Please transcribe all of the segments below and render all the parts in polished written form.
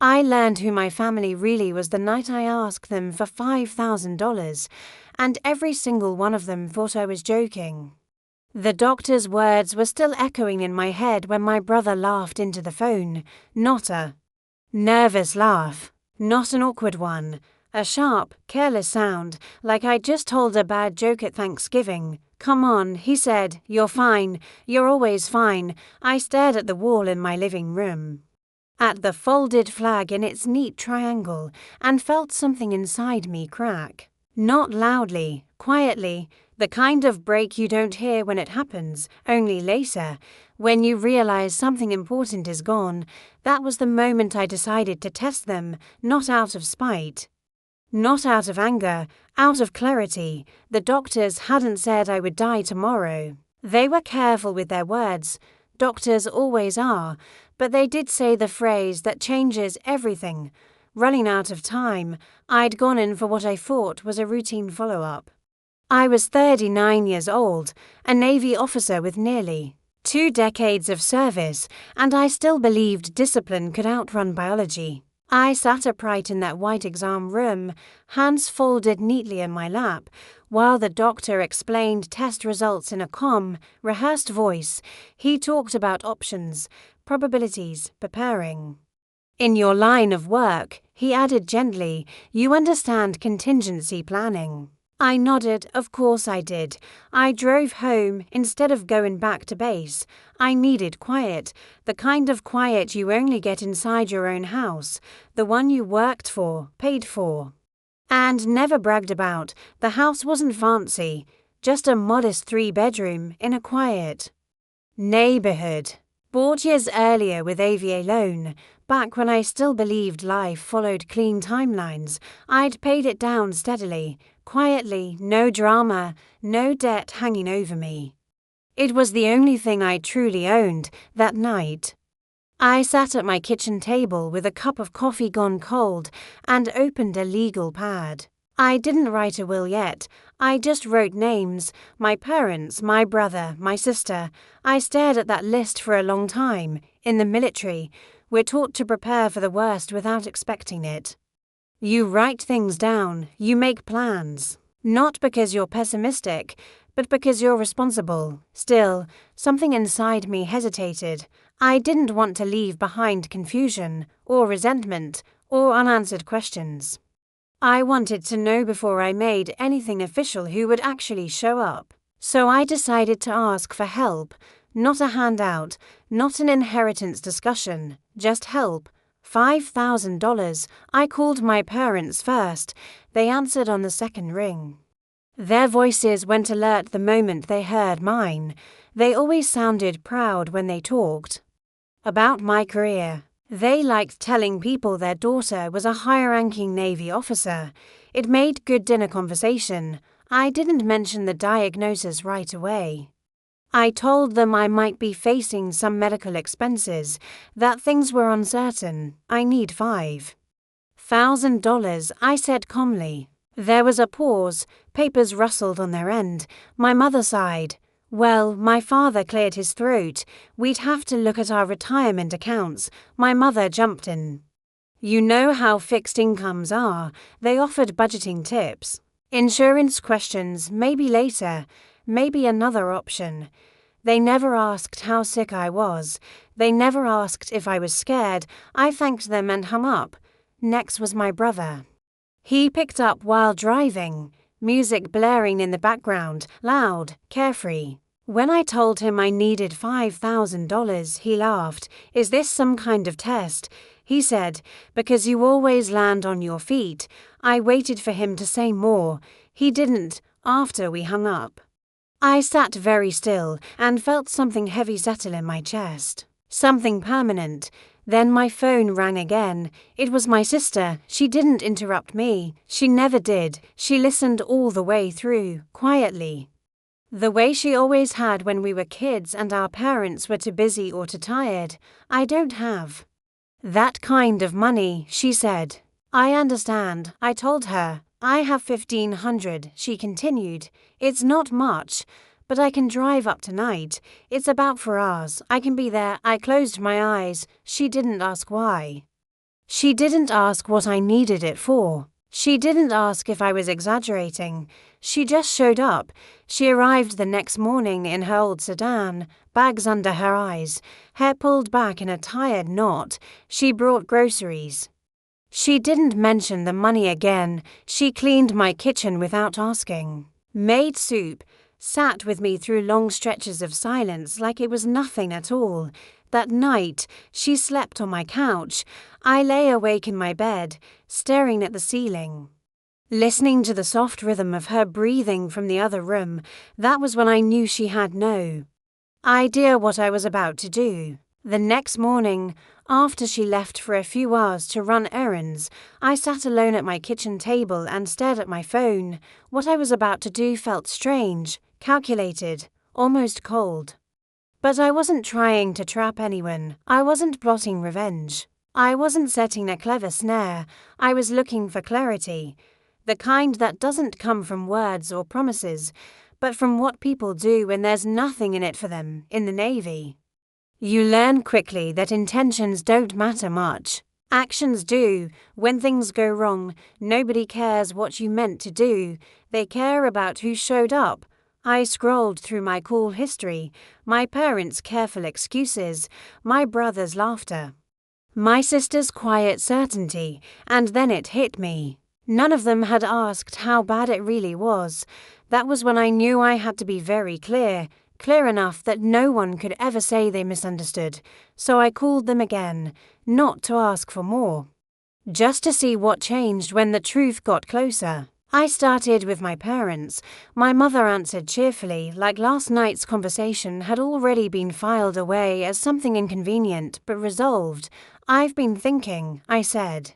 I learned who my family really was the night I asked them for $5,000, and every single one of them thought I was joking. The doctor's words were still echoing in my head when my brother laughed into the phone. Not a nervous laugh, not an awkward one, a sharp, careless sound, like I'd just told a bad joke at Thanksgiving. "Come on," he said, "you're fine, you're always fine." I stared at the wall in my living room, at the folded flag in its neat triangle, and felt something inside me crack. Not loudly, quietly, the kind of break you don't hear when it happens, only later, when you realize something important is gone. That was the moment I decided to test them, not out of spite, not out of anger, out of clarity. The doctors hadn't said I would die tomorrow. They were careful with their words. Doctors always are, but they did say the phrase that changes everything. Running out of time, I'd gone in for what I thought was a routine follow-up. I was 39 years old, a Navy officer with nearly 2 decades of service, and I still believed discipline could outrun biology. I sat upright in that white exam room, hands folded neatly in my lap, while the doctor explained test results in a calm, rehearsed voice. He talked about options, probabilities, preparing. "In your line of work," he added gently, "you understand contingency planning." I nodded. Of course I did. I drove home instead of going back to base. I needed quiet, the kind of quiet you only get inside your own house, the one you worked for, paid for, and never bragged about. The house wasn't fancy, just a modest 3-bedroom in a quiet neighborhood. Bought years earlier with AVA loan. Back when I still believed life followed clean timelines, I'd paid it down steadily, quietly, no drama, no debt hanging over me. It was the only thing I truly owned that night. I sat at my kitchen table with a cup of coffee gone cold and opened a legal pad. I didn't write a will yet. I just wrote names, my parents, my brother, my sister. I stared at that list for a long time. In the military, we're taught to prepare for the worst without expecting it. You write things down, you make plans, not because you're pessimistic, but because you're responsible. Still, something inside me hesitated. I didn't want to leave behind confusion, or resentment, or unanswered questions. I wanted to know before I made anything official who would actually show up. So I decided to ask for help, not a handout, not an inheritance discussion, just help. $5,000. I called my parents first. They answered on the second ring. Their voices went alert the moment they heard mine. They always sounded proud when they talked about my career. They liked telling people their daughter was a high-ranking Navy officer. It made good dinner conversation. I didn't mention the diagnosis right away. I told them I might be facing some medical expenses, that things were uncertain. I need $5,000, I said calmly. There was a pause. Papers rustled on their end. My mother sighed. Well, my father cleared his throat. We'd have to look at our retirement accounts. My mother jumped in. You know how fixed incomes are. They offered budgeting tips. Insurance questions, maybe later. Maybe another option. They never asked how sick I was. They never asked if I was scared. I thanked them and hung up. Next was my brother. He picked up while driving, music blaring in the background, loud, carefree. When I told him I needed $5,000, he laughed. Is this some kind of test? He said, because you always land on your feet. I waited for him to say more. He didn't, after we hung up. I sat very still and felt something heavy settle in my chest. Something permanent. Then my phone rang again. It was my sister. She didn't interrupt me. She never did. She listened all the way through, quietly. The way she always had when we were kids and our parents were too busy or too tired. I don't have that kind of money, she said. I understand, I told her. I have $1,500, she continued. It's not much, but I can drive up tonight. It's about 4 hours. I can be there. I closed my eyes. She didn't ask why. She didn't ask what I needed it for. She didn't ask if I was exaggerating. She just showed up. She arrived the next morning in her old sedan, bags under her eyes, hair pulled back in a tired knot. She brought groceries. She didn't mention the money again. She cleaned my kitchen without asking, made soup, sat with me through long stretches of silence like it was nothing at all. That night, she slept on my couch. I lay awake in my bed, staring at the ceiling, listening to the soft rhythm of her breathing from the other room. That was when I knew she had no idea what I was about to do. The next morning, after she left for a few hours to run errands, I sat alone at my kitchen table and stared at my phone. What I was about to do felt strange, calculated, almost cold. But I wasn't trying to trap anyone. I wasn't plotting revenge. I wasn't setting a clever snare. I was looking for clarity, the kind that doesn't come from words or promises, but from what people do when there's nothing in it for them in the Navy. You learn quickly that intentions don't matter much. Actions do. When things go wrong, nobody cares what you meant to do. They care about who showed up. I scrolled through my call history, my parents' careful excuses, my brother's laughter, my sister's quiet certainty, and then it hit me. None of them had asked how bad it really was. That was when I knew I had to be very clear enough that no one could ever say they misunderstood. So I called them again, not to ask for more, just to see what changed when the truth got closer. I started with my parents. My mother answered cheerfully, like last night's conversation had already been filed away as something inconvenient, but resolved. "I've been thinking," I said.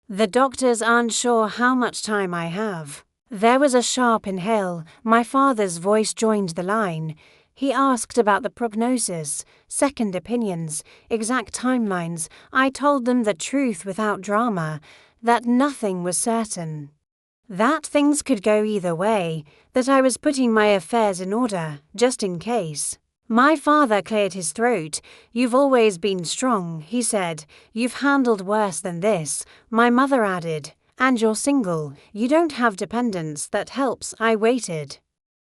"The doctors aren't sure how much time I have." There was a sharp inhale. My father's voice joined the line. He asked about the prognosis, second opinions, exact timelines. I told them the truth without drama, that nothing was certain, that things could go either way, that I was putting my affairs in order, just in case. My father cleared his throat. "You've always been strong," he said. "You've handled worse than this." My mother added, "And you're single. You don't have dependents. That helps." I waited.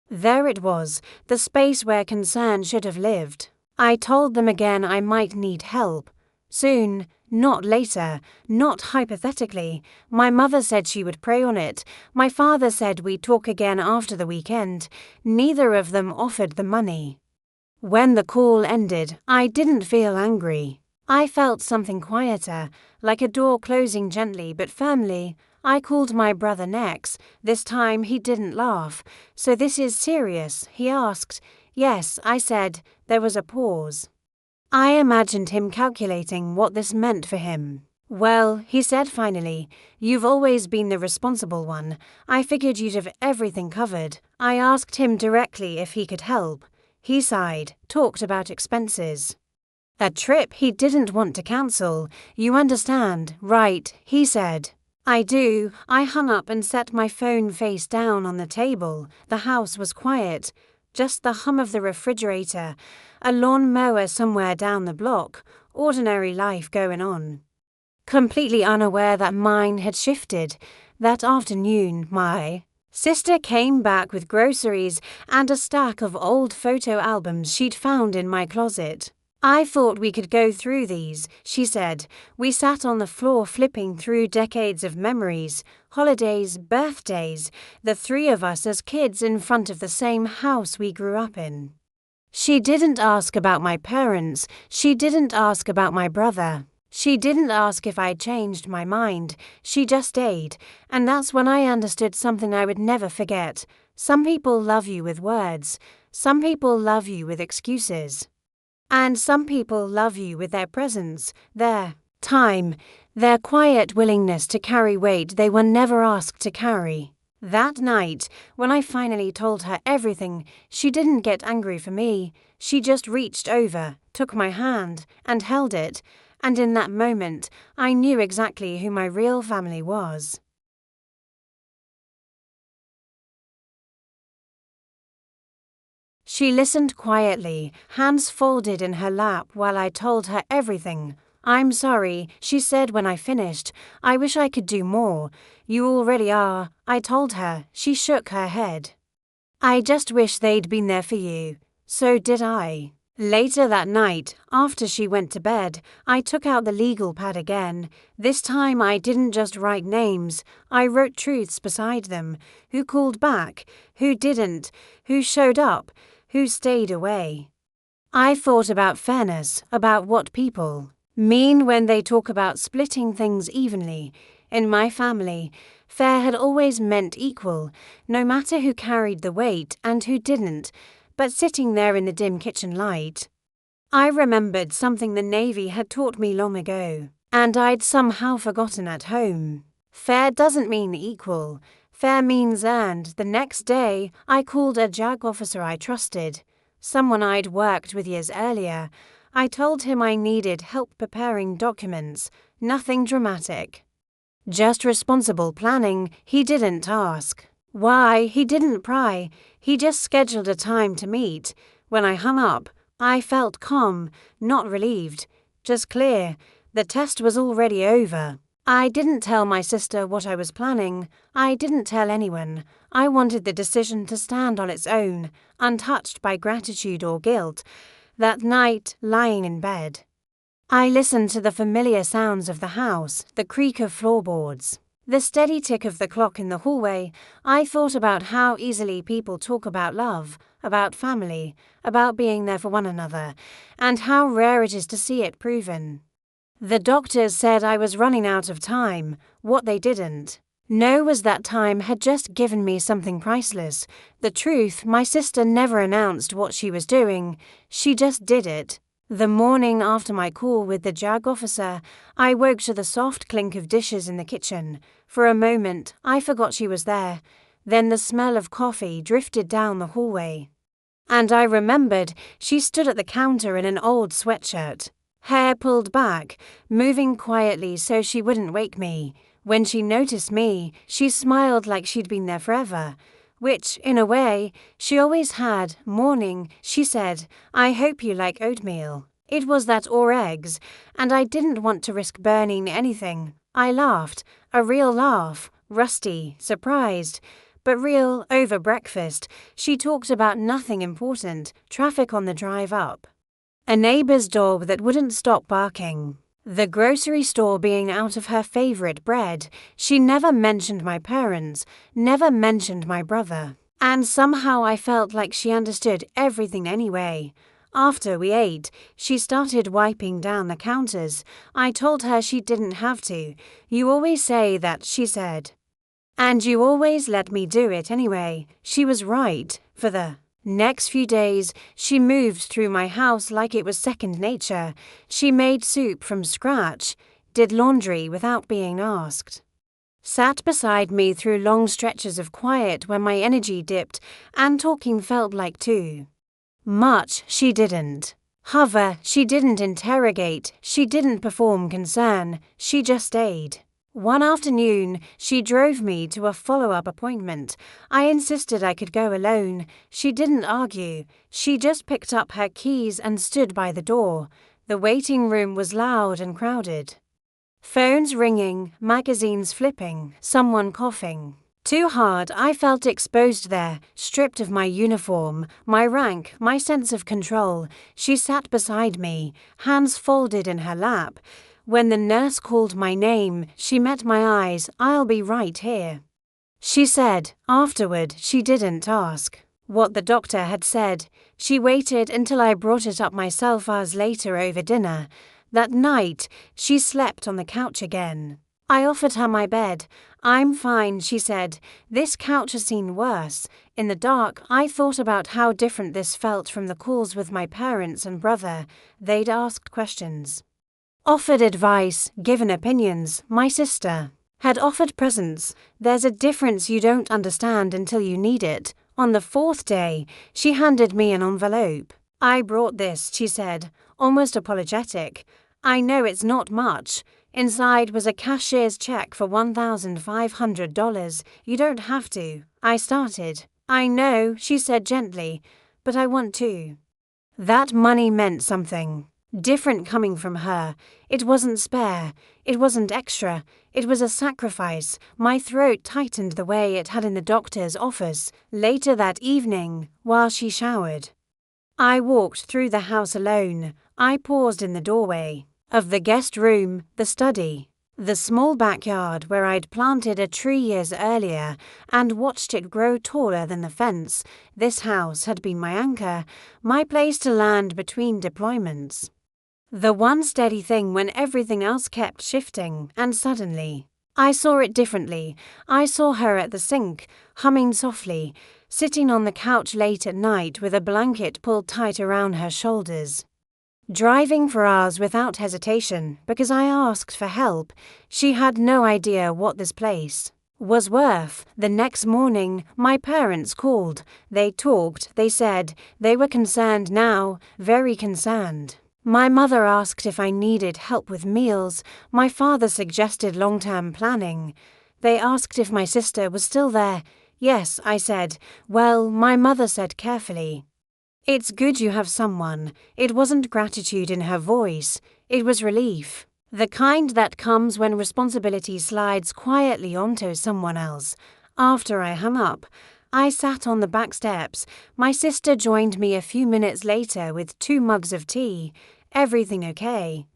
There it was, the space where concern should have lived. I told them again I might need help. Soon, not later, not hypothetically. My mother said she would pray on it. My father said we'd talk again after the weekend. Neither of them offered the money. When the call ended, I didn't feel angry. I felt something quieter, like a door closing gently but firmly. I called my brother next. This time he didn't laugh. "So this is serious?" he asked. "Yes," I said. There was a pause. I imagined him calculating what this meant for him. "Well," he said finally, "you've always been the responsible one. I figured you'd have everything covered." I asked him directly if he could help. He sighed, talked about expenses. A trip he didn't want to cancel. "You understand, right?" he said. "I do." I hung up and set my phone face down on the table. The house was quiet, just the hum of the refrigerator, a lawn mower somewhere down the block, ordinary life going on. Completely unaware that mine had shifted. That afternoon, my sister came back with groceries and a stack of old photo albums she'd found in my closet. "I thought we could go through these," she said. We sat on the floor flipping through decades of memories, holidays, birthdays, the three of us as kids in front of the same house we grew up in. She didn't ask about my parents. She didn't ask about my brother. She didn't ask if I'd changed my mind. She just stayed, and that's when I understood something I would never forget. Some people love you with words. Some people love you with excuses. And some people love you with their presence, their time, their quiet willingness to carry weight they were never asked to carry. That night, when I finally told her everything, she didn't get angry for me. She just reached over, took my hand, and held it. And in that moment, I knew exactly who my real family was. She listened quietly, hands folded in her lap while I told her everything. "I'm sorry," she said when I finished. "I wish I could do more." "You already are," I told her. She shook her head. "I just wish they'd been there for you." So did I. Later that night, after she went to bed, I took out the legal pad again. This time I didn't just write names, I wrote truths beside them. Who called back? Who didn't? Who showed up? Who stayed away? I thought about fairness, about what people mean when they talk about splitting things evenly. In my family, fair had always meant equal, no matter who carried the weight and who didn't. But sitting there in the dim kitchen light, I remembered something the Navy had taught me long ago, and I'd somehow forgotten at home. Fair doesn't mean equal. Fair means earned. The next day, I called a JAG officer I trusted, someone I'd worked with years earlier. I told him I needed help preparing documents, nothing dramatic. Just responsible planning. He didn't ask why, he didn't pry, he just scheduled a time to meet. When I hung up, I felt calm, not relieved, just clear. The test was already over. I didn't tell my sister what I was planning. I didn't tell anyone. I wanted the decision to stand on its own, untouched by gratitude or guilt. That night, lying in bed, I listened to the familiar sounds of the house, the creak of floorboards, the steady tick of the clock in the hallway. I thought about how easily people talk about love, about family, about being there for one another, and how rare it is to see it proven. The doctors said I was running out of time. What they didn't know was that time had just given me something priceless. The truth, my sister never announced what she was doing. She just did it. The morning after my call with the JAG officer, I woke to the soft clink of dishes in the kitchen. For a moment, I forgot she was there. Then the smell of coffee drifted down the hallway. And I remembered she stood at the counter in an old sweatshirt, hair pulled back, moving quietly so she wouldn't wake me. When she noticed me, she smiled like she'd been there forever. Which, in a way, she always had. Morning, she said, "I hope you like oatmeal." It was that or eggs, and I didn't want to risk burning anything. I laughed, a real laugh, rusty, surprised, but real. Over breakfast. She talked about nothing important, traffic on the drive up, a neighbor's dog that wouldn't stop barking, the grocery store being out of her favorite bread. She never mentioned my parents, never mentioned my brother. And somehow I felt like she understood everything anyway. After we ate, she started wiping down the counters. I told her she didn't have to. "You always say that," she said. "And you always let me do it anyway." She was right. For the next few days, she moved through my house like it was second nature. She made soup from scratch, did laundry without being asked, sat beside me through long stretches of quiet when my energy dipped and talking felt like too much. She didn't hover, she didn't interrogate, she didn't perform concern, she just stayed. One afternoon, she drove me to a follow-up appointment. I insisted I could go alone. She didn't argue. She just picked up her keys and stood by the door. The waiting room was loud and crowded. Phones ringing, magazines flipping, someone coughing. Too hard, I felt exposed there, stripped of my uniform, my rank, my sense of control. She sat beside me, hands folded in her lap. When the nurse called my name, she met my eyes. "I'll be right here," she said. Afterward, she didn't ask what the doctor had said. She waited until I brought it up myself hours later over dinner. That night, she slept on the couch again. I offered her my bed. "I'm fine," she said. "This couch has seen worse." In the dark, I thought about how different this felt from the calls with my parents and brother. They'd asked questions, offered advice, given opinions. My sister had offered presents. There's a difference you don't understand until you need it. On the fourth day, she handed me an envelope. "I brought this," she said, almost apologetic. "I know it's not much." Inside was a cashier's check for $1,500. "You don't have to." I started. "I know," she said gently, "but I want to." That money meant something. Different coming from her. It wasn't spare. It wasn't extra. It was a sacrifice. My throat tightened the way it had in the doctor's office later that evening while she showered. I walked through the house alone. I paused in the doorway of the guest room, the study, the small backyard where I'd planted a tree years earlier and watched it grow taller than the fence. This house had been my anchor, my place to land between deployments. The one steady thing when everything else kept shifting, and suddenly, I saw it differently. I saw her at the sink, humming softly, sitting on the couch late at night with a blanket pulled tight around her shoulders. Driving for hours without hesitation because I asked for help. She had no idea what this place was worth. The next morning, my parents called. They talked, they said, they were concerned now, very concerned. My mother asked if I needed help with meals. My father suggested long-term planning. They asked if my sister was still there. Yes, I said. Well, my mother said carefully, "It's good you have someone." It wasn't gratitude in her voice. It was relief. The kind that comes when responsibility slides quietly onto someone else. After I hung up, I sat on the back steps. My sister joined me a few minutes later with 2 mugs of tea. "Everything okay?"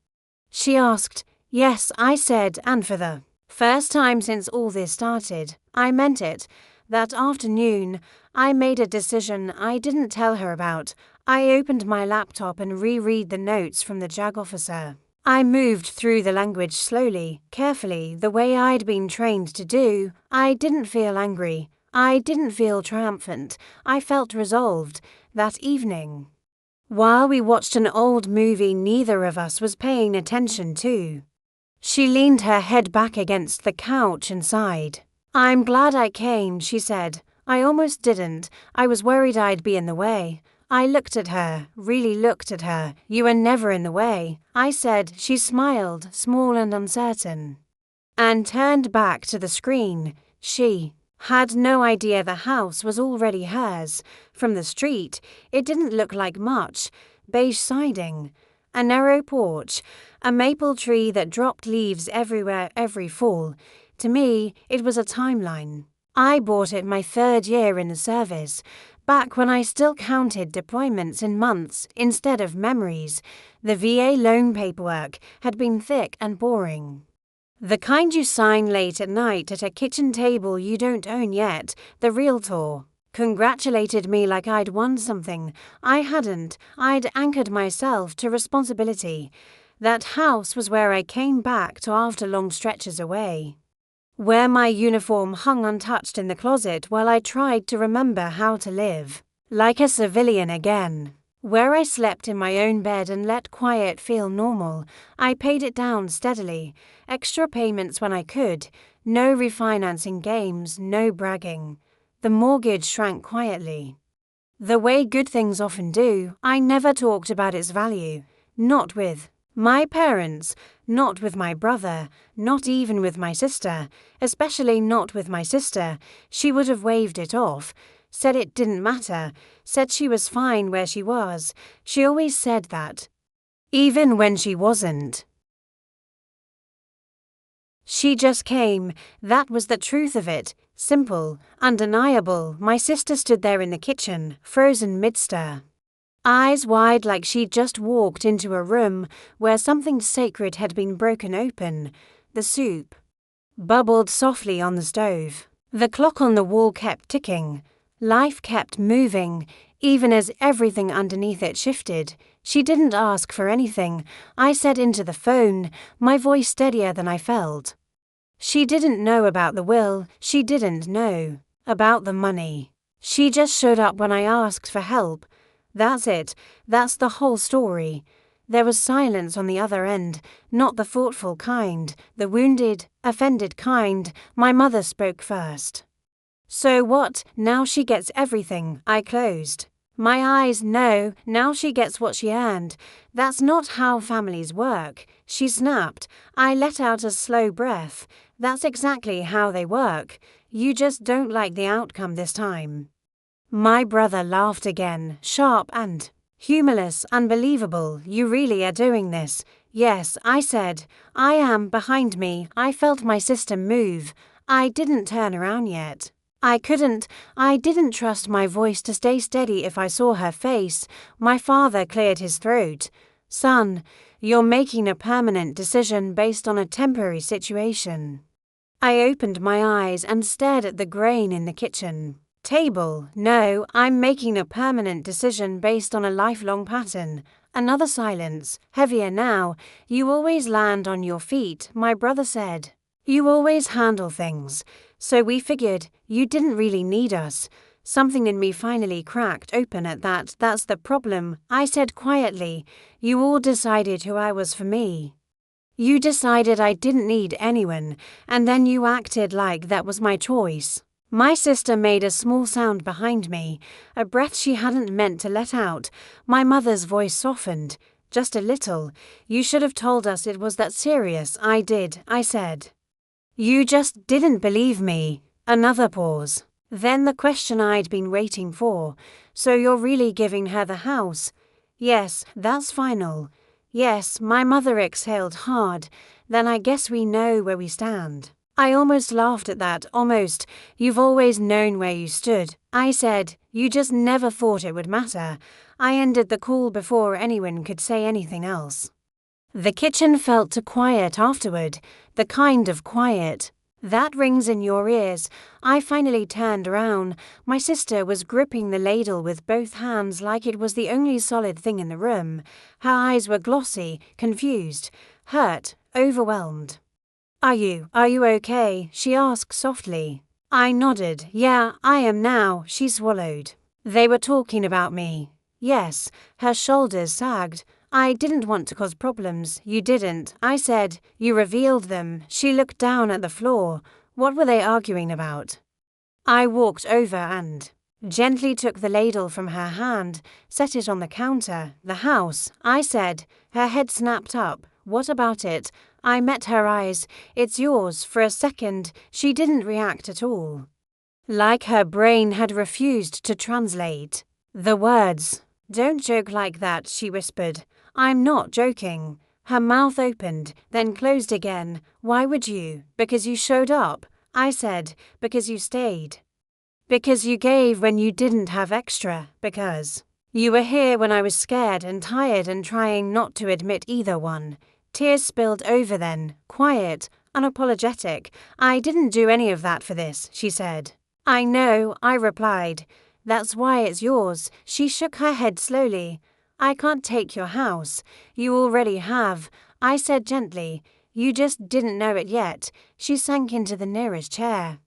she asked. Yes, I said, and for the first time since all this started, I meant it. That afternoon, I made a decision I didn't tell her about. I opened my laptop and reread the notes from the JAG officer. I moved through the language slowly, carefully, the way I'd been trained to do. I didn't feel angry. I didn't feel triumphant. I felt resolved. That evening, while we watched an old movie neither of us was paying attention to, she leaned her head back against the couch and sighed. "I'm glad I came," she said. "I almost didn't. I was worried I'd be in the way." I looked at her, really looked at her. "You were never in the way," I said. She smiled, small and uncertain, and turned back to the screen. She had no idea the house was already hers. From the street, it didn't look like much. Beige siding, a narrow porch, a maple tree that dropped leaves everywhere every fall. To me, it was a timeline. I bought it my 3rd year in the service, back when I still counted deployments in months instead of memories. The VA loan paperwork had been thick and boring. The kind you sign late at night at a kitchen table you don't own yet. The realtor congratulated me like I'd won something. I hadn't. I'd anchored myself to responsibility. That house was where I came back to after long stretches away, where my uniform hung untouched in the closet while I tried to remember how to live like a civilian again, where I slept in my own bed and let quiet feel normal. I paid it down steadily, extra payments when I could, no refinancing games, no bragging. The mortgage shrank quietly. The way good things often do. I never talked about its value, not with my parents, not with my brother, not even with my sister, especially not with my sister. She would have waved it off, said it didn't matter, said she was fine where she was. She always said that, even when she wasn't. She just came. That was the truth of it. Simple, undeniable. My sister stood there in the kitchen, frozen mid-stir, eyes wide like she'd just walked into a room where something sacred had been broken open. The soup bubbled softly on the stove. The clock on the wall kept ticking. Life kept moving, even as everything underneath it shifted. She didn't ask for anything. I said into the phone, my voice steadier than I felt. She didn't know about the will. She didn't know about the money. She just showed up when I asked for help. That's it. That's the whole story. There was silence on the other end, not the thoughtful kind, the wounded, offended kind. My mother spoke first. "So what? Now she gets everything." I closed my eyes. "No, now she gets what she earned. That's not how families work." She snapped. I let out a slow breath. "That's exactly how they work. You just don't like the outcome this time." My brother laughed again, sharp and Humorless, unbelievable, you really are doing this. Yes, I said. I am. Behind me, I felt my sister move. I didn't turn around yet. I didn't trust my voice to stay steady if I saw her face. My father cleared his throat. Son, you're making a permanent decision based on a temporary situation. I opened my eyes and stared at the grain in the kitchen table. No, I'm making a permanent decision based on a lifelong pattern. Another silence, heavier now. You always land on your feet, my brother said. You always handle things. So we figured you didn't really need us. Something in me finally cracked open at that. That's the problem, I said quietly. You all decided who I was for me. You decided I didn't need anyone, and then you acted like that was my choice. My sister made a small sound behind me, a breath she hadn't meant to let out. My mother's voice softened, just a little. You should have told us it was that serious. I did, I said. You just didn't believe me. Another pause. Then the question I'd been waiting for. So you're really giving her the house? Yes, that's final. Yes, my mother exhaled hard. Then I guess we know where we stand. I almost laughed at that, almost. You've always known where you stood. I said, you just never thought it would matter. I ended the call before anyone could say anything else. The kitchen felt too quiet afterward, the kind of quiet that rings in your ears. I finally turned around. My sister was gripping the ladle with both hands like it was the only solid thing in the room. Her eyes were glossy, confused, hurt, overwhelmed. Are you okay? She asked softly. I nodded. Yeah, I am now, she swallowed. They were talking about me. Yes, her shoulders sagged. I didn't want to cause problems. You didn't, I said. You revealed them. She looked down at the floor. What were they arguing about? I walked over and gently took the ladle from her hand, set it on the counter. The house, I said. Her head snapped up. What about it? I met her eyes. It's yours. For a second, she didn't react at all. Like her brain had refused to translate the words. Don't joke like that, she whispered. I'm not joking. Her mouth opened, then closed again. Why would you? Because you showed up. I said, because you stayed. Because you gave when you didn't have extra. Because you were here when I was scared and tired and trying not to admit either one. Tears spilled over then, quiet, unapologetic. I didn't do any of that for this, she said. I know, I replied. That's why it's yours. She shook her head slowly. I can't take your house. You already have, I said gently. You just didn't know it yet. She sank into the nearest chair.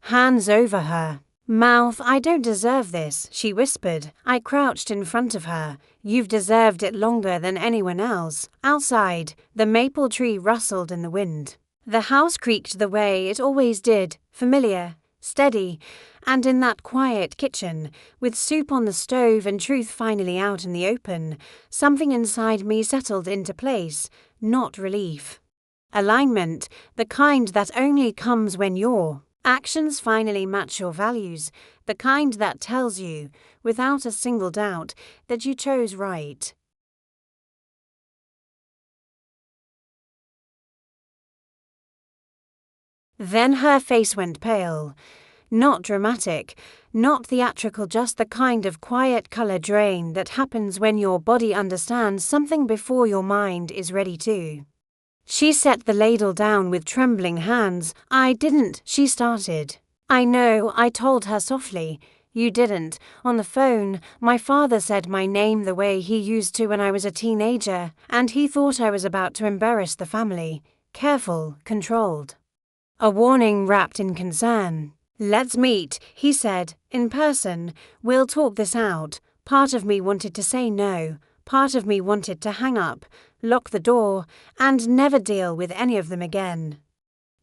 Hands over her. Mouth, I don't deserve this, she whispered. I crouched in front of her. You've deserved it longer than anyone else. Outside, the maple tree rustled in the wind. The house creaked the way it always did, familiar, steady, and in that quiet kitchen, with soup on the stove and truth finally out in the open, something inside me settled into place, not relief. Alignment, the kind that only comes when your actions finally match your values, the kind that tells you, without a single doubt, that you chose right. Then her face went pale. Not dramatic, not theatrical, just the kind of quiet color drain that happens when your body understands something before your mind is ready to. She set the ladle down with trembling hands. I didn't, she started. I know, I told her softly. You didn't. On the phone, my father said my name the way he used to when I was a teenager, and he thought I was about to embarrass the family. Careful, controlled. A warning wrapped in concern. Let's meet, he said, in person. We'll talk this out. Part of me wanted to say no. Part of me wanted to hang up, lock the door, and never deal with any of them again.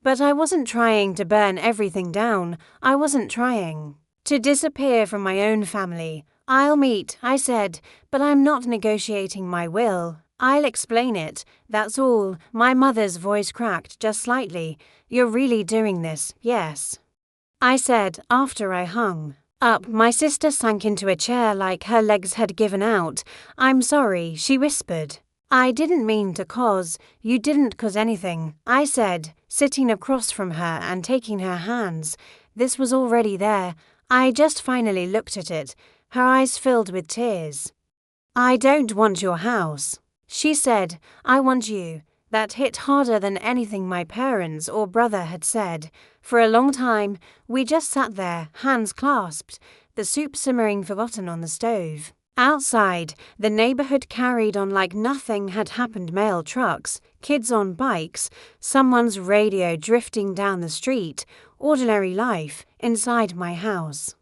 But I wasn't trying to burn everything down. I wasn't trying to disappear from my own family. I'll meet, I said, but I'm not negotiating my will. I'll explain it, that's all. My mother's voice cracked just slightly. You're really doing this, yes? I said after I hung Up, my sister sank into a chair like her legs had given out. "I'm sorry," she whispered. "I didn't mean to cause. You didn't cause anything," I said, sitting across from her and taking her hands. This was already there. I just finally looked at it. Her eyes filled with tears. "I don't want your house," she said. "I want you." That hit harder than anything my parents or brother had said. For a long time, we just sat there, hands clasped, the soup simmering forgotten on the stove. Outside, the neighborhood carried on like nothing had happened. Mail trucks, kids on bikes, someone's radio drifting down the street, ordinary life inside my house.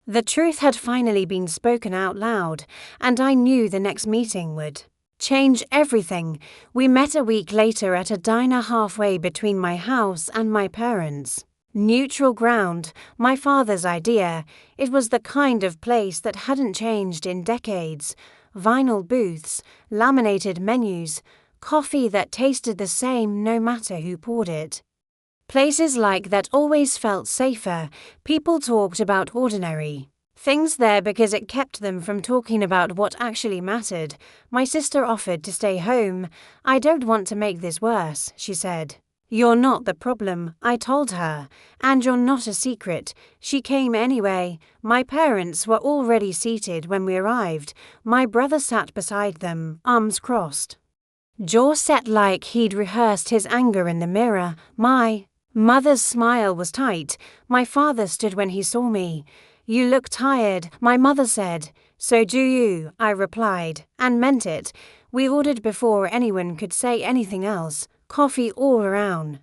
The truth had finally been spoken out loud, and I knew the next meeting would change everything. We met a week later at a diner halfway between my house and my parents'. Neutral ground, my father's idea. It was the kind of place that hadn't changed in decades. Vinyl booths, laminated menus, coffee that tasted the same no matter who poured it. Places like that always felt safer. People talked about ordinary things there because it kept them from talking about what actually mattered. My sister offered to stay home. "I don't want to make this worse," she said. "You're not the problem," I told her, "and you're not a secret." She came anyway. My parents were already seated when we arrived. My brother sat beside them, arms crossed, jaw set like he'd rehearsed his anger in the mirror. My mother's smile was tight. My father stood when he saw me. "You look tired," my mother said. "So do you," I replied, and meant it. We ordered before anyone could say anything else. Coffee all around.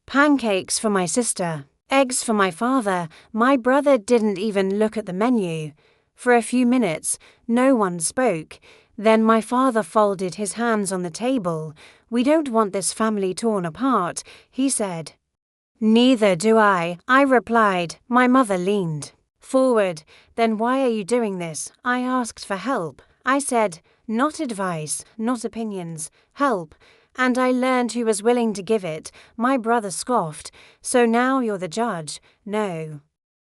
Pancakes for my sister. Eggs for my father. My brother didn't even look at the menu. For a few minutes, no one spoke. Then my father folded his hands on the table. "We don't want this family torn apart," he said. "Neither do I," I replied. My mother leaned forward. "Then why are you doing this?" I asked for help. I said, "Not advice, not opinions, help." And I learned who was willing to give it. My brother scoffed. "So now you're the judge?" "No."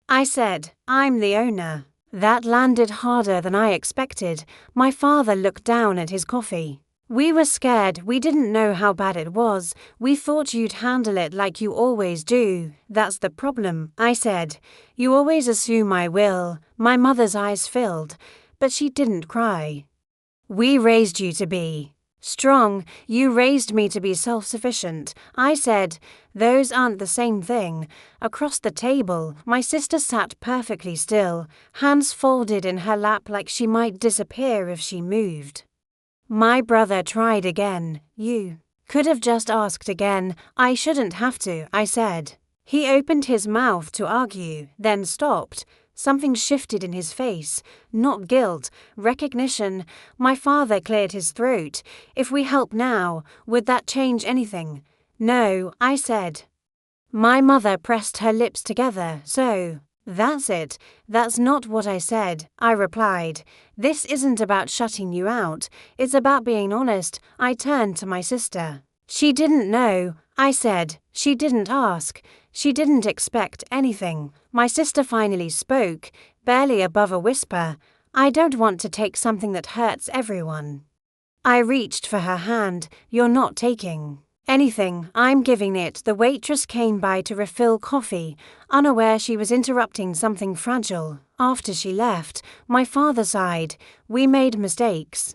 I said, "I'm the owner." That landed harder than I expected. My father looked down at his coffee. "We were scared. We didn't know how bad it was. We thought you'd handle it like you always do." "That's the problem," I said. "You always assume I will." My mother's eyes filled, but she didn't cry. "We raised you to be strong. You raised me to be self-sufficient." I said, "Those aren't the same thing." Across the table, my sister sat perfectly still, hands folded in her lap like she might disappear if she moved. My brother tried again. "You could have just asked again." "I shouldn't have to," I said. He opened his mouth to argue, then stopped. Something shifted in his face. Not guilt, recognition. My father cleared his throat. "If we help now, would that change anything?" "No," I said. My mother pressed her lips together. "So, that's it." "That's not what I said," I replied. "This isn't about shutting you out. It's about being honest." I turned to my sister. "She didn't know," I said. "She didn't ask. She didn't expect anything." My sister finally spoke, barely above a whisper. "I don't want to take something that hurts everyone." I reached for her hand. "You're not taking anything. I'm giving it." The waitress came by to refill coffee, unaware she was interrupting something fragile. After she left, my father sighed. "We made mistakes."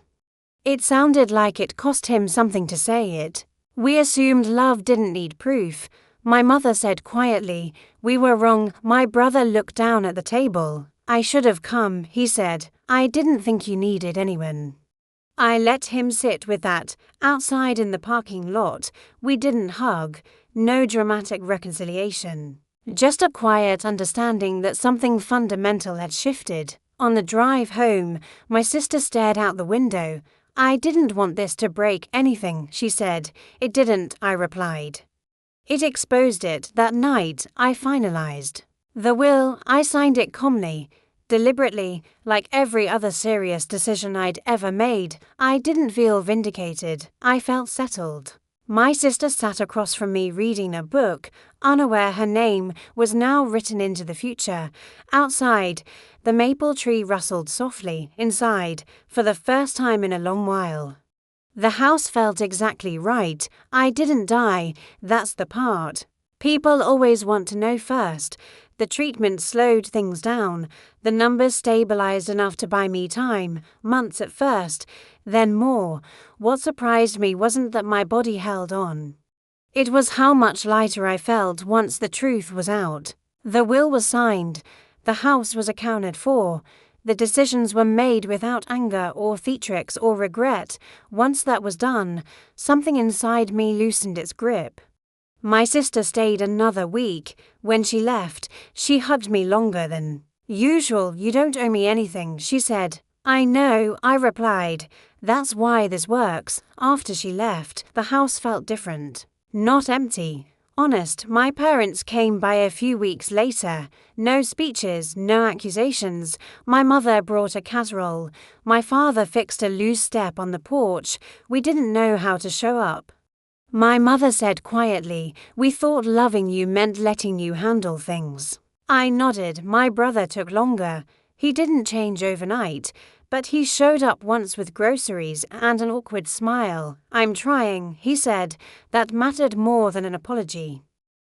It sounded like it cost him something to say it. "We assumed love didn't need proof." My mother said quietly, "We were wrong." My brother looked down at the table. "I should have come," he said. "I didn't think you needed anyone." I let him sit with that. Outside in the parking lot, we didn't hug. No dramatic reconciliation. Just a quiet understanding that something fundamental had shifted. On the drive home, my sister stared out the window. "I didn't want this to break anything," she said. "It didn't," I replied. It exposed it. That night, I finalized the will. I signed it calmly, deliberately, like every other serious decision I'd ever made. I didn't feel vindicated. I felt settled. My sister sat across from me reading a book, unaware her name was now written into the future. Outside, the maple tree rustled softly. Inside, for the first time in a long while. The house felt exactly right. I didn't die, that's the part. People always want to know first. The treatment slowed things down. The numbers stabilized enough to buy me time, months at first, then more. What surprised me wasn't that my body held on. It was how much lighter I felt once the truth was out. The will was signed. The house was accounted for. The decisions were made without anger or theatrics or regret. Once that was done, something inside me loosened its grip. My sister stayed another week. When she left, she hugged me longer than usual. You don't owe me anything, she said. I know, I replied. That's why this works. After she left, the house felt different. Not empty. Honest. My parents came by a few weeks later. No speeches, no accusations. My mother brought a casserole. My father fixed a loose step on the porch. We didn't know how to show up. My mother said quietly, "We thought loving you meant letting you handle things." I nodded. My brother took longer. He didn't change overnight, but he showed up once with groceries and an awkward smile. "I'm trying," he said. That mattered more than an apology.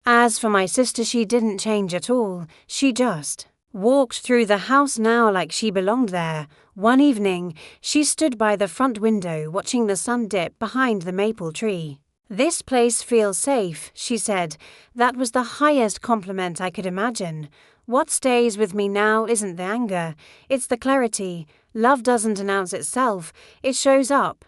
As for my sister, she didn't change at all. She just walked through the house now like she belonged there. One evening, she stood by the front window watching the sun dip behind the maple tree. "This place feels safe," she said. That was the highest compliment I could imagine. What stays with me now isn't the anger, it's the clarity. Love doesn't announce itself, it shows up.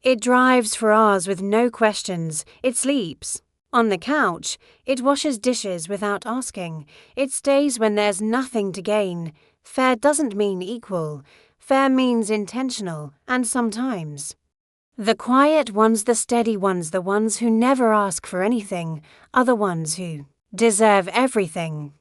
It drives for hours with no questions, it sleeps on the couch, it washes dishes without asking, it stays when there's nothing to gain. Fair doesn't mean equal, fair means intentional, and sometimes the quiet ones, the steady ones, the ones who never ask for anything, are the ones who deserve everything.